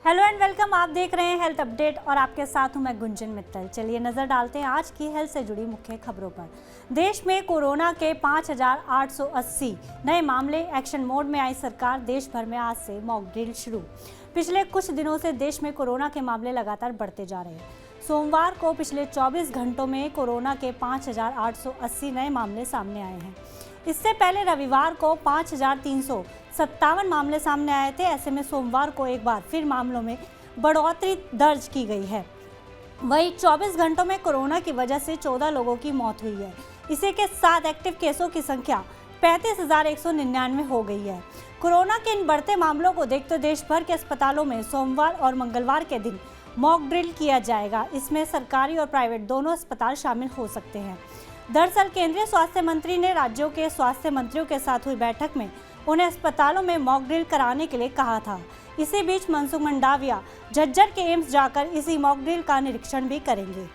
Hello and welcome. आप देख रहे हैं हेल्थ अपडेट और आपके साथ हूं मैं गुंजन मित्तल। चलिए नजर डालते हैं आज की हेल्थ से जुड़ी मुख्य खबरों पर। देश में कोरोना के 5,880 नए मामले। एक्शन मोड में आई सरकार। देश भर में आज से मॉक ड्रिल शुरू। पिछले कुछ दिनों से देश में कोरोना के मामले लगातार बढ़ते जा रहे हैं। सोमवार को पिछले 24 घंटों में कोरोना के 5,880 नए मामले सामने आए हैं। इससे पहले रविवार को 5,357 मामले सामने आए थे। ऐसे में सोमवार को एक बार फिर मामलों में बढ़ोतरी दर्ज की गई है। वहीं 24 घंटों में कोरोना की वजह से 14 लोगों की मौत हुई है। इसी के साथ एक्टिव केसों की संख्या 35,199 हो गई है। कोरोना के इन बढ़ते मामलों को देखते देश भर के अस्पतालों में सोमवार और मंगलवार के दिन मॉक ड्रिल किया जाएगा। इसमें सरकारी और प्राइवेट दोनों अस्पताल शामिल हो सकते हैं। दरअसल केंद्रीय स्वास्थ्य मंत्री ने राज्यों के स्वास्थ्य मंत्रियों के साथ हुई बैठक में उन्हें अस्पतालों में मॉक ड्रिल कराने के लिए कहा था। इसी बीच मनसुख मंडाविया झज्जर के एम्स जाकर इसी मॉक ड्रिल का निरीक्षण भी करेंगे।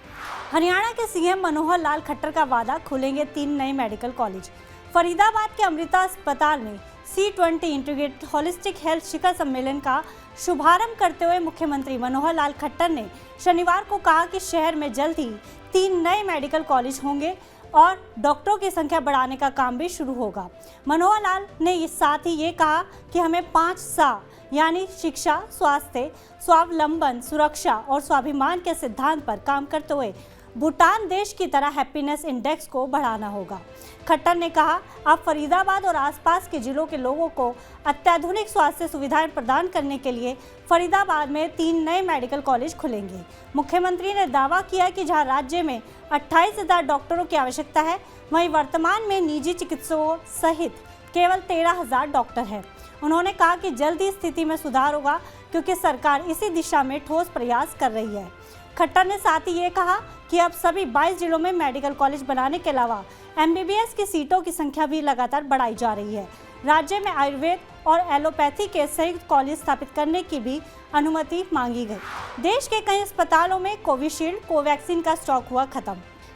हरियाणा के सीएम मनोहर लाल खट्टर का वादा, खुलेंगे 3 नए मेडिकल कॉलेज। फरीदाबाद के अमृता अस्पताल में C20 इंटीग्रेटेड होलिस्टिक हेल्थ शिखर सम्मेलन का शुभारंभ करते हुए मुख्यमंत्री मनोहर लाल खट्टर ने शनिवार को कहा कि शहर में जल्द ही 3 नए मेडिकल कॉलेज होंगे और डॉक्टरों की संख्या बढ़ाने का काम भी शुरू होगा। मनोहर लाल ने साथ ही ये कहा कि हमें 5 सा यानी शिक्षा, स्वास्थ्य, स्वावलंबन, सुरक्षा और स्वाभिमान के सिद्धांत पर काम करते हुए भूटान देश की तरह हैप्पीनेस इंडेक्स को बढ़ाना होगा। खट्टर ने कहा, अब फरीदाबाद और आसपास के जिलों के लोगों को अत्याधुनिक स्वास्थ्य सुविधाएं प्रदान करने के लिए फरीदाबाद में 3 नए मेडिकल कॉलेज खुलेंगे। मुख्यमंत्री ने दावा किया कि जहां राज्य में 28,000 डॉक्टरों की आवश्यकता है, वहीं वर्तमान में निजी चिकित्सकों सहित केवल 13,000 डॉक्टर हैं। उन्होंने कहा कि जल्द ही स्थिति में सुधार होगा क्योंकि सरकार इसी दिशा में ठोस प्रयास कर रही है। खट्टर ने साथ ही ये कहा कि अब सभी 22 जिलों में मेडिकल कॉलेज बनाने के अलावा MBBS की सीटों की संख्या भी लगातार बढ़ाई जा रही है। राज्य में आयुर्वेद और एलोपैथी के संयुक्त कॉलेज स्थापित करने की भी अनुमति मांगी गई। देश के कई अस्पतालों में कोविशील्ड, कोवैक्सीन का स्टॉक हुआ खत्म।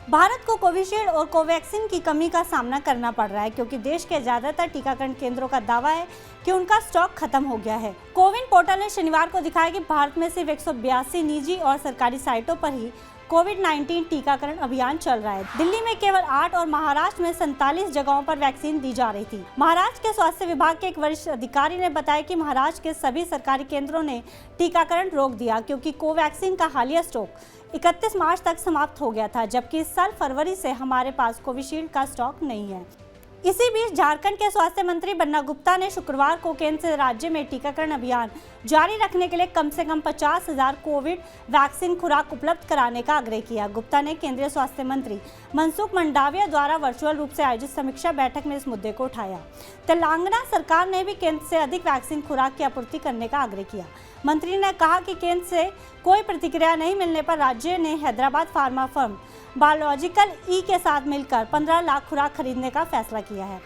भारत को कोविशील्ड और कोवैक्सीन की कमी का सामना करना पड़ रहा है क्योंकि देश के ज्यादातर टीकाकरण केंद्रों का दावा है कि उनका स्टॉक खत्म हो गया है। कोविन पोर्टल ने शनिवार को दिखाया कि भारत में सिर्फ 182 निजी और सरकारी साइटों पर ही कोविड-19 टीकाकरण अभियान चल रहा है। दिल्ली में केवल 8 और महाराष्ट्र में 47 जगहों पर वैक्सीन दी जा रही थी। महाराष्ट्र के स्वास्थ्य विभाग के एक वरिष्ठ अधिकारी ने बताया कि महाराष्ट्र के सभी सरकारी केंद्रों ने टीकाकरण रोक दिया क्योंकि कोवैक्सीन का हालिया स्टॉक 31 मार्च तक समाप्त हो गया था, जबकि इस साल फरवरी से हमारे पास कोविशील्ड का स्टॉक नहीं है। इसी बीच झारखंड के स्वास्थ्य मंत्री बन्ना गुप्ता ने शुक्रवार को केंद्र से राज्य में टीकाकरण अभियान जारी रखने के लिए कम से कम 50,000 कोविड वैक्सीन खुराक उपलब्ध कराने का आग्रह किया। गुप्ता ने केंद्रीय स्वास्थ्य मंत्री मनसुख मंडाविया द्वारा वर्चुअल रूप से आयोजित समीक्षा बैठक में इस मुद्दे को उठाया। तेलंगाना सरकार ने भी केंद्र से अधिक वैक्सीन खुराक की आपूर्ति करने का आग्रह किया। मंत्री ने कहा कि केंद्र से कोई प्रतिक्रिया नहीं मिलने पर राज्य ने हैदराबाद फार्मा फर्म बायोलॉजिकल ई के साथ मिलकर 15 लाख खुराक खरीदने का फैसला किया है।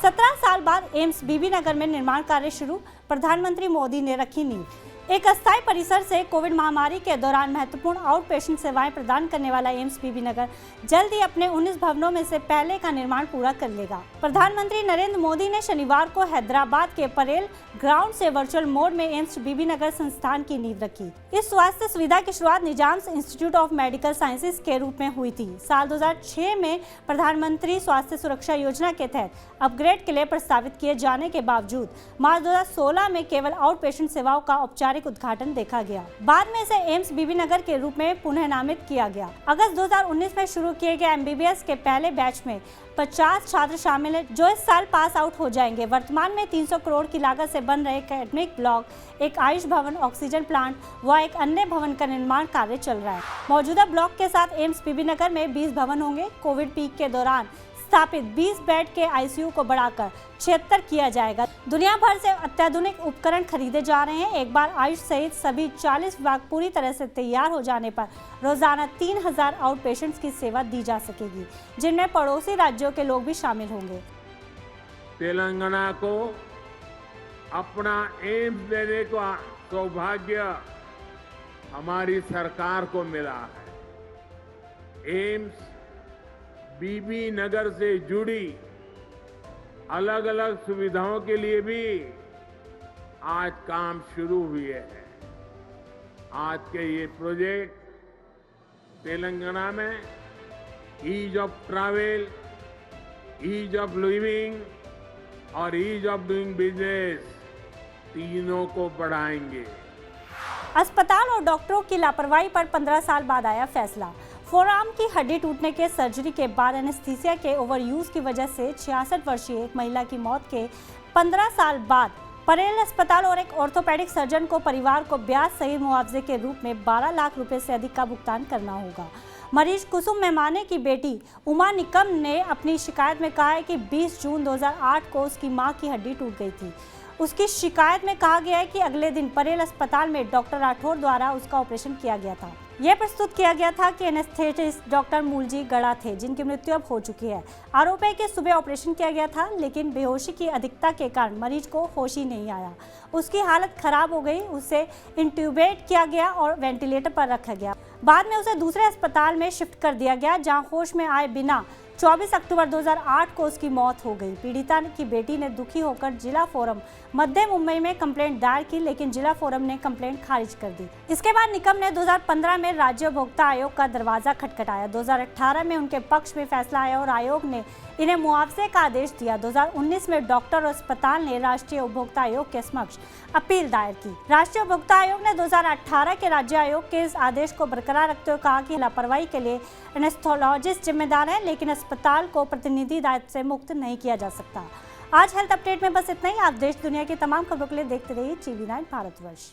17 साल बाद एम्स बीबी नगर में निर्माण कार्य शुरू। प्रधानमंत्री मोदी ने रखी नींव। एक अस्थायी परिसर से कोविड महामारी के दौरान महत्वपूर्ण आउट पेशेंट सेवाएं प्रदान करने वाला एम्स बीबी नगर जल्द ही अपने 19 भवनों में से पहले का निर्माण पूरा कर लेगा। प्रधानमंत्री नरेंद्र मोदी ने शनिवार को हैदराबाद के परेल ग्राउंड से वर्चुअल मोड में एम्स बीबी नगर संस्थान की नींव रखी। इस स्वास्थ्य सुविधा की शुरुआत Nizams institute of medical sciences के रूप में हुई थी। साल 2006 में प्रधानमंत्री स्वास्थ्य सुरक्षा योजना के तहत अपग्रेड के लिए प्रस्तावित किए जाने के बावजूद मार्च 2016 में केवल आउट पेशेंट सेवाओं का औपचारिक उद्घाटन देखा गया। बाद में इसे एम्स बीबी नगर के रूप में पुनः नामित किया गया। अगस्त 2019 में शुरू किए गए MBBS के पहले बैच में 50 छात्र शामिल हैं जो इस साल पास आउट हो जाएंगे। वर्तमान में 300 करोड़ की लागत से बन रहे एकेडमिक ब्लॉक, एक आयुष भवन, ऑक्सीजन प्लांट व एक अन्य भवन का निर्माण कार्य चल रहा है। मौजूदा ब्लॉक के साथ एम्स बीबी नगर में 20 भवन होंगे। कोविड पीक के दौरान स्थापित 20 बेड के ICU को बढ़ाकर 76 किया जाएगा। दुनिया भर से अत्याधुनिक उपकरण खरीदे जा रहे हैं। एक बार आयुष सहित सभी 40 विभाग पूरी तरह से तैयार हो जाने पर रोजाना 3,000 आउट पेशेंट्स की सेवा दी जा सकेगी, जिनमें पड़ोसी राज्यों के लोग भी शामिल होंगे। तेलंगाना को अपना एम्स देने का सौभाग्य हमारी सरकार को मिला है। एम्स बीबी नगर से जुड़ी अलग अलग सुविधाओं के लिए भी आज काम शुरू हुए हैं। आज के ये प्रोजेक्ट तेलंगाना में ease of travel, ease of living और ईज ऑफ डूइंग बिजनेस तीनों को बढ़ाएंगे। अस्पताल और डॉक्टरों की लापरवाही पर 15 साल बाद आया फैसला। फोरआर्म की हड्डी टूटने के सर्जरी के बाद एनेस्थीसिया के ओवरयूज की वजह से 66 वर्षीय एक महिला की मौत के 15 साल बाद परेल अस्पताल और एक ऑर्थोपेडिक सर्जन को परिवार को ब्याज सहित मुआवजे के रूप में 12 लाख रुपए से अधिक का भुगतान करना होगा। मरीज कुसुम मेमाने की बेटी उमा निकम ने अपनी शिकायत में कहा है कि 20 जून 2008 को उसकी मां की हड्डी टूट गई थी। उसकी शिकायत में कहा गया है कि अगले दिन परेल अस्पताल में डॉक्टर राठौर द्वारा उसका ऑपरेशन किया गया था। यह प्रस्तुत किया गया था कि एनेस्थेटिस्ट डॉक्टर मूलजी गड़ा थे, जिनकी मृत्यु अब हो चुकी है। आरोप है कि सुबह ऑपरेशन किया गया था, लेकिन बेहोशी की अधिकता के कारण मरीज को होश ही नहीं आया। उसकी हालत खराब हो गई, उसे इंट्यूबेट किया गया और वेंटिलेटर पर रखा गया। बाद में उसे दूसरे अस्पताल में शिफ्ट कर दिया गया, जहां होश में आए बिना 24 अक्टूबर 2008 को उसकी मौत हो गई। पीड़िता की बेटी ने दुखी होकर जिला फोरम मध्य मुंबई में कंप्लेंट दायर की, लेकिन जिला फोरम ने कंप्लेंट खारिज कर दी। इसके बाद निकम ने 2015 में राज्य उपभोक्ता आयोग का दरवाजा खटखटाया। 2018 में उनके पक्ष में फैसला आया और आयोग ने इन्हें मुआवजे का आदेश दिया। 2019 में डॉक्टर और अस्पताल ने राष्ट्रीय उपभोक्ता आयोग के समक्ष अपील दायर की। राष्ट्रीय उपभोक्ता आयोग ने 2018 के राज्य आयोग के इस आदेश को बरकरार रखते हुए कहा कि लापरवाही के लिए एनेस्थेसियोलॉजिस्ट जिम्मेदार है, लेकिन अस्पताल को प्रतिनिधि दायित्व से मुक्त नहीं किया जा सकता। आज हेल्थ अपडेट में बस इतना ही। आप देश दुनिया की तमाम खबरों के लिए देखते रहिए TV9 भारतवर्ष।